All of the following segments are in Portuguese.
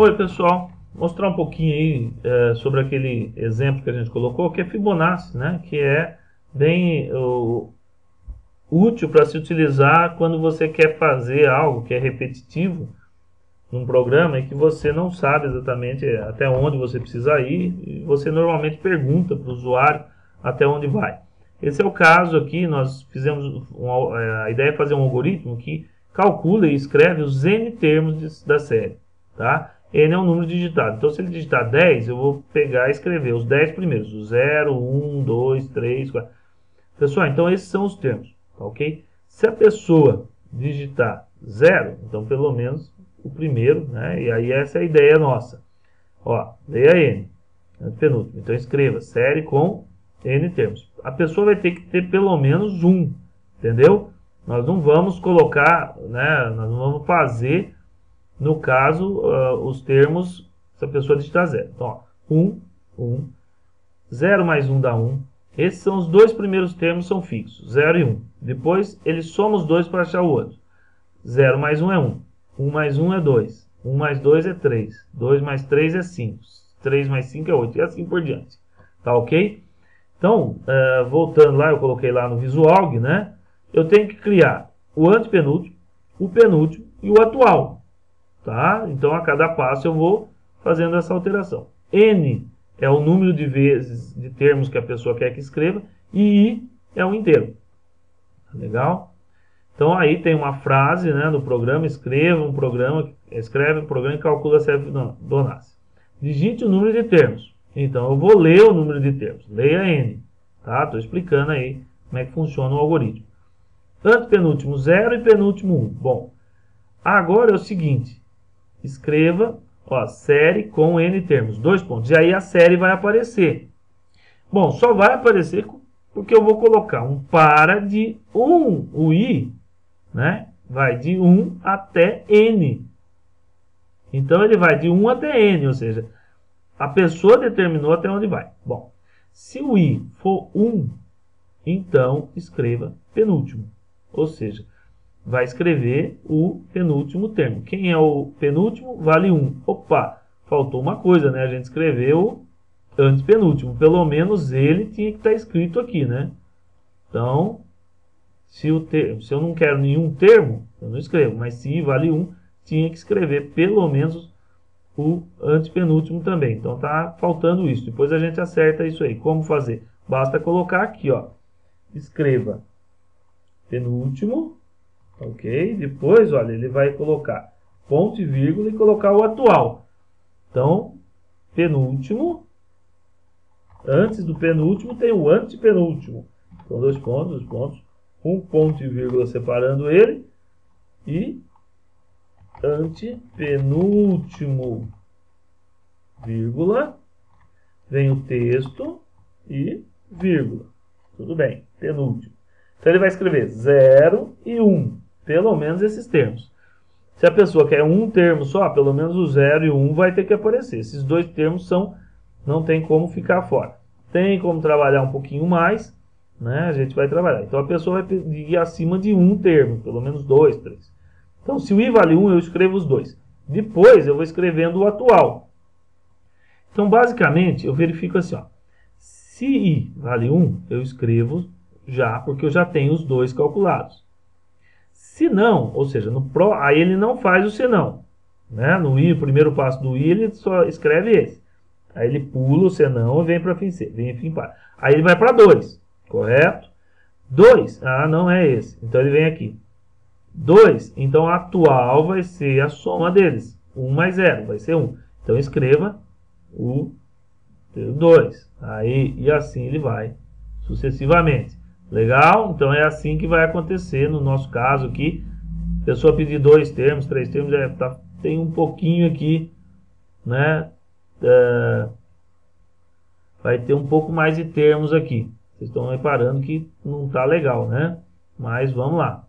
Oi pessoal, mostrar um pouquinho aí sobre aquele exemplo que a gente colocou, que é Fibonacci, né? Que é bem útil para se utilizar quando você quer fazer algo que é repetitivo num programa e que você não sabe exatamente até onde você precisa ir, e você normalmente pergunta para o usuário até onde vai. Esse é o caso aqui. Nós fizemos a ideia é fazer um algoritmo que calcula e escreve os N termos da série, tá? N é um número digitado. Então, se ele digitar 10, eu vou pegar e escrever os 10 primeiros. O 0, 1, 2, 3, 4. Pessoal, então esses são os termos, tá ok? Se a pessoa digitar 0, então pelo menos o primeiro, né? E aí essa é a ideia nossa. Ó, leia N, penúltimo. Então escreva série com N termos. A pessoa vai ter que ter pelo menos um, entendeu? Nós não vamos colocar, né? Nós não vamos fazer, no caso, os termos se a pessoa digitar 0. Então, ó, 1, 1, 0 mais 1 dá 1. Esses são os dois primeiros termos, são fixos, 0 e 1. Depois, ele soma os dois para achar o outro. 0 mais 1 é 1. 1 mais 1 é 2. 1 mais 2 é 3. 2 mais 3 é 5. 3 mais 5 é 8. E assim por diante. Tá ok? Então, voltando lá, eu coloquei lá no Visualg, né? Eu tenho que criar o antepenúltimo, o penúltimo e o atual. Tá? Então, a cada passo eu vou fazendo essa alteração. N é o número de vezes de termos que a pessoa quer que escreva, e I é um inteiro. Legal? Então aí tem uma frase, né, do programa: escreve um programa e calcula a série Fibonacci. Digite o número de termos. Então eu vou ler o número de termos. Leia N. Tá? Estou explicando aí como é que funciona o algoritmo. Antepenúltimo 0 e penúltimo 1. Bom, agora é o seguinte: escreva, ó, série com N termos, 2 pontos. E aí a série vai aparecer. Bom, só vai aparecer porque eu vou colocar um para de 1, o I, né? Vai de 1 até N. Então ele vai de 1 até N, ou seja, a pessoa determinou até onde vai. Bom, se o I for 1, então escreva penúltimo. Ou seja, vai escrever o penúltimo termo. Quem é o penúltimo? Vale 1. Opa, faltou uma coisa, né? A gente escreveu o antepenúltimo. Pelo menos ele tinha que estar escrito aqui, né? Então, se eu não quero nenhum termo, eu não escrevo. Mas se I vale 1, tinha que escrever pelo menos o antepenúltimo também. Então, tá faltando isso. Depois a gente acerta isso aí. Como fazer? Basta colocar aqui, ó. Escreva penúltimo. Ok? Depois, olha, ele vai colocar ponto e vírgula e colocar o atual. Então, penúltimo. Antes do penúltimo tem o antepenúltimo. Então, dois pontos. Um ponto e vírgula separando ele. E antepenúltimo, vírgula. Vem o texto e vírgula. Tudo bem, penúltimo. Então, ele vai escrever 0 e 1. Pelo menos esses termos. Se a pessoa quer um termo só, pelo menos o 0 e o 1 vai ter que aparecer. Esses dois termos não tem como ficar fora. Tem como trabalhar um pouquinho mais, né? A gente vai trabalhar. Então a pessoa vai pedir acima de um termo, pelo menos 2, 3. Então se o I vale 1, eu escrevo os dois. Depois eu vou escrevendo o atual. Então basicamente eu verifico assim, ó. Se I vale 1, eu escrevo já, porque eu já tenho os dois calculados. Se não, ou seja, aí ele não faz o senão, né? No I, o primeiro passo do I, ele só escreve esse. Aí ele pula o senão e vem para fim C, vem fim par. Aí ele vai para 2, correto? 2, não é esse. Então ele vem aqui. 2, então a atual vai ser a soma deles. 1 mais 0 vai ser 1. Então escreva o 2. Aí, e assim ele vai sucessivamente. Legal? Então é assim que vai acontecer no nosso caso aqui. A pessoa pedir 2 termos, 3 termos, tem um pouquinho aqui, né? Vai ter um pouco mais de termos aqui. Vocês estão reparando que não está legal, né? Mas vamos lá.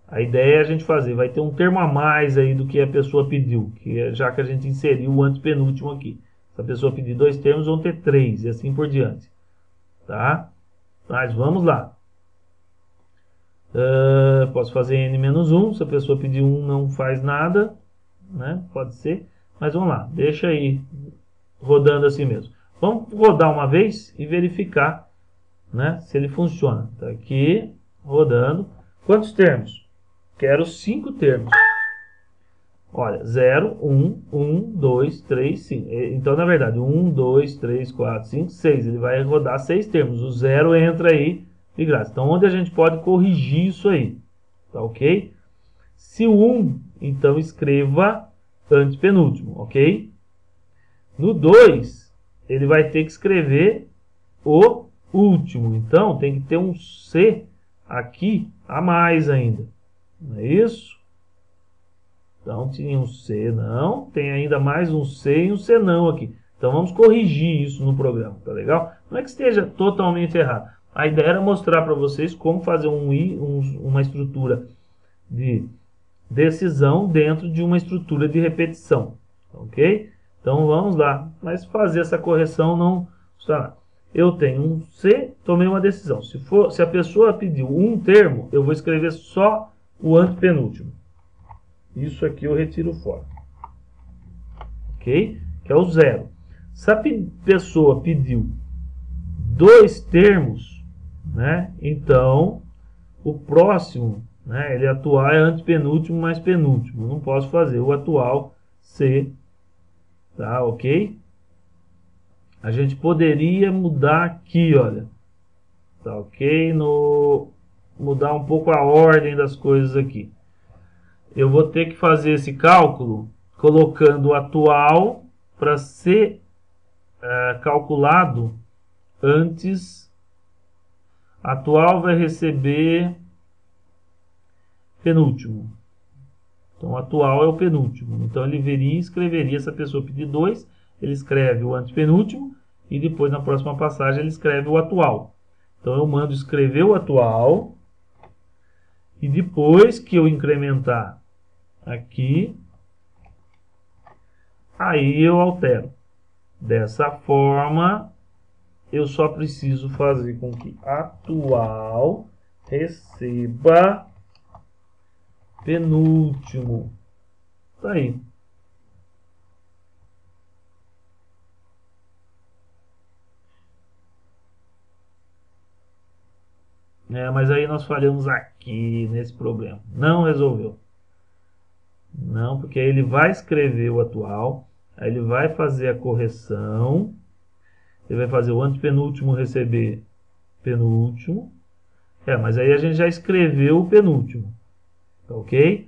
A ideia é a gente fazer. Vai ter um termo a mais aí do que a pessoa pediu, já que a gente inseriu o antepenúltimo aqui. Se a pessoa pedir 2 termos, vão ter 3 e assim por diante. Tá? Mas vamos lá. Posso fazer n menos 1. Se a pessoa pedir 1, não faz nada, né? Pode ser. Mas vamos lá, deixa aí rodando assim mesmo. Vamos rodar uma vez e verificar, né, se ele funciona. Tá aqui, rodando. Quantos termos? Quero 5 termos. Olha, 0, 1, 1, 2, 3, 5. Então, na verdade, 1, 2, 3, 4, 5, 6. Ele vai rodar 6 termos. O 0 entra aí de graça. Então, onde a gente pode corrigir isso aí? Tá ok? Se o 1, então escreva antepenúltimo, ok? No 2, ele vai ter que escrever o último. Então, tem que ter um C aqui a mais ainda. Não é isso? Então, tinha um C não. Tem ainda mais um C e um C não aqui. Então, vamos corrigir isso no programa. Tá legal? Não é que esteja totalmente errado. A ideia era mostrar para vocês como fazer uma estrutura de decisão dentro de uma estrutura de repetição. Ok? Então, vamos lá. Mas fazer essa correção não está nada. Eu tenho um C, tomei uma decisão. Se a pessoa pediu um termo, eu vou escrever só o antepenúltimo. Isso aqui eu retiro fora. Ok? Que é o 0. Se a pessoa pediu 2 termos, né? Então, o próximo, né, ele atual é antepenúltimo mais penúltimo. Eu não posso fazer o atual C. Tá? Ok? A gente poderia mudar aqui, olha. Tá ok? Mudar um pouco a ordem das coisas aqui. Eu vou ter que fazer esse cálculo colocando o atual para ser calculado antes. Atual vai receber penúltimo. Então, o atual é o penúltimo. Então, ele veria e escreveria, se a pessoa pedir 2, ele escreve o antepenúltimo e depois, na próxima passagem, ele escreve o atual. Então, eu mando escrever o atual e depois que eu incrementar aqui, aí eu altero. Dessa forma, eu só preciso fazer com que atual receba penúltimo. Tá aí. Mas aí nós falhamos aqui nesse problema. Não resolveu. Não, porque aí ele vai escrever o atual, aí ele vai fazer a correção, ele vai fazer o antepenúltimo receber penúltimo. Mas aí a gente já escreveu o penúltimo. Tá ok?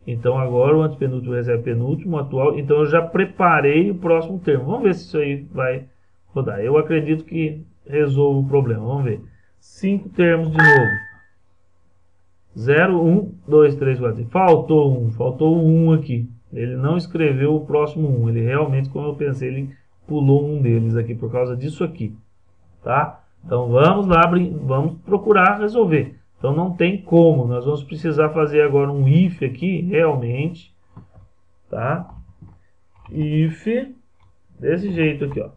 Então agora o antepenúltimo recebe penúltimo, o atual. Então eu já preparei o próximo termo. Vamos ver se isso aí vai rodar. Eu acredito que resolve o problema. Vamos ver. 5 termos de novo. 0, 1, 2, 3, 4. Faltou um aqui. Ele não escreveu o próximo 1. Ele realmente, como eu pensei, ele pulou um deles aqui por causa disso aqui. Tá? Então vamos lá, vamos procurar resolver. Então não tem como. Nós vamos precisar fazer agora um if aqui, realmente. Tá? If, desse jeito aqui, ó.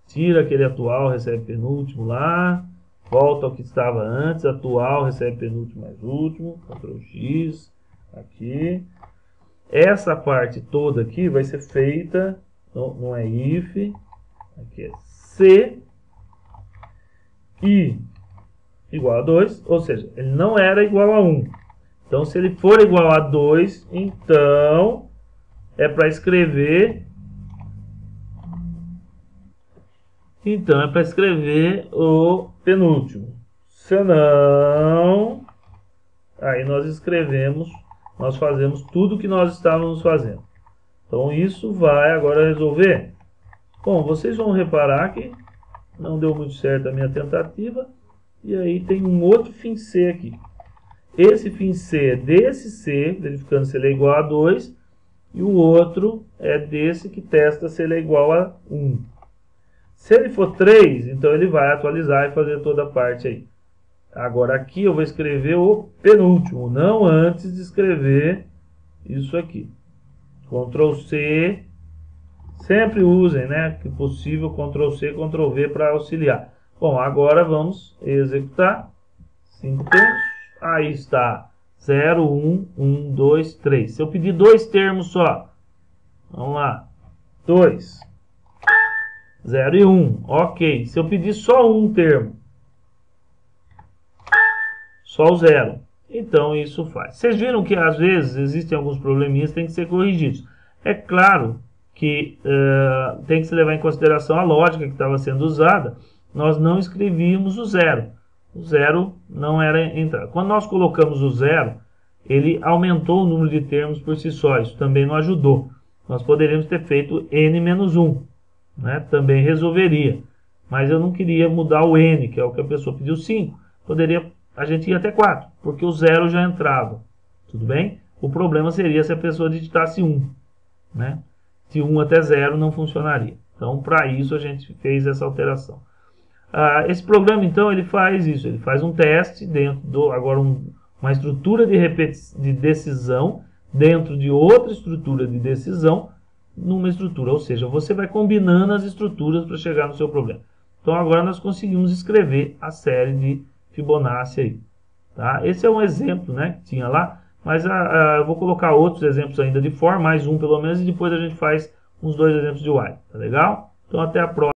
Tira aquele atual, recebe penúltimo lá. Volta ao que estava antes, atual, recebe penúltimo mais último, Ctrl X, aqui. Essa parte toda aqui vai ser feita, não é if, aqui é se i igual a 2, ou seja, ele não era igual a 1. Então, se ele for igual a 2, então é para escrever... Então, é para escrever o penúltimo. Se não, aí nós escrevemos, nós fazemos tudo o que nós estávamos fazendo. Então, isso vai agora resolver. Bom, vocês vão reparar que não deu muito certo a minha tentativa. E aí tem um outro fim C aqui. Esse fim C é desse C, verificando se ele é igual a 2. E o outro é desse que testa se ele é igual a 1. Se ele for 3, então ele vai atualizar e fazer toda a parte aí. Agora aqui eu vou escrever o penúltimo, não antes de escrever isso aqui. Ctrl C, sempre usem, né, que possível, Ctrl C, Ctrl V para auxiliar. Bom, agora vamos executar. 5 termos, aí está, 0, 1, 1, 2, 3. Se eu pedir 2 termos só, vamos lá. 2, 0 e 1. Ok. Se eu pedir só um termo, só o 0, então isso faz. Vocês viram que às vezes existem alguns probleminhas que têm que ser corrigidos. É claro que tem que se levar em consideração a lógica que estava sendo usada. Nós não escrevíamos o 0. O 0 não era entrada. Quando nós colocamos o 0, ele aumentou o número de termos por si só. Isso também não ajudou. Nós poderíamos ter feito n-1, né? Também resolveria. Mas eu não queria mudar o n, que é o que a pessoa pediu 5. A gente ia até 4, porque o 0 já entrava. Tudo bem? O problema seria se a pessoa digitasse 1. Né? De 1 até 0 não funcionaria. Então, para isso, a gente fez essa alteração. Esse programa, então, ele faz isso. Ele faz um teste dentro do... Agora, uma estrutura de decisão dentro de outra estrutura de decisão numa estrutura. Ou seja, você vai combinando as estruturas para chegar no seu problema. Então, agora nós conseguimos escrever a série de Fibonacci aí. Tá? Esse é um exemplo, né, que tinha lá. Mas eu vou colocar outros exemplos ainda de for, mais um pelo menos, e depois a gente faz uns 2 exemplos de while. Tá legal? Então até a próxima.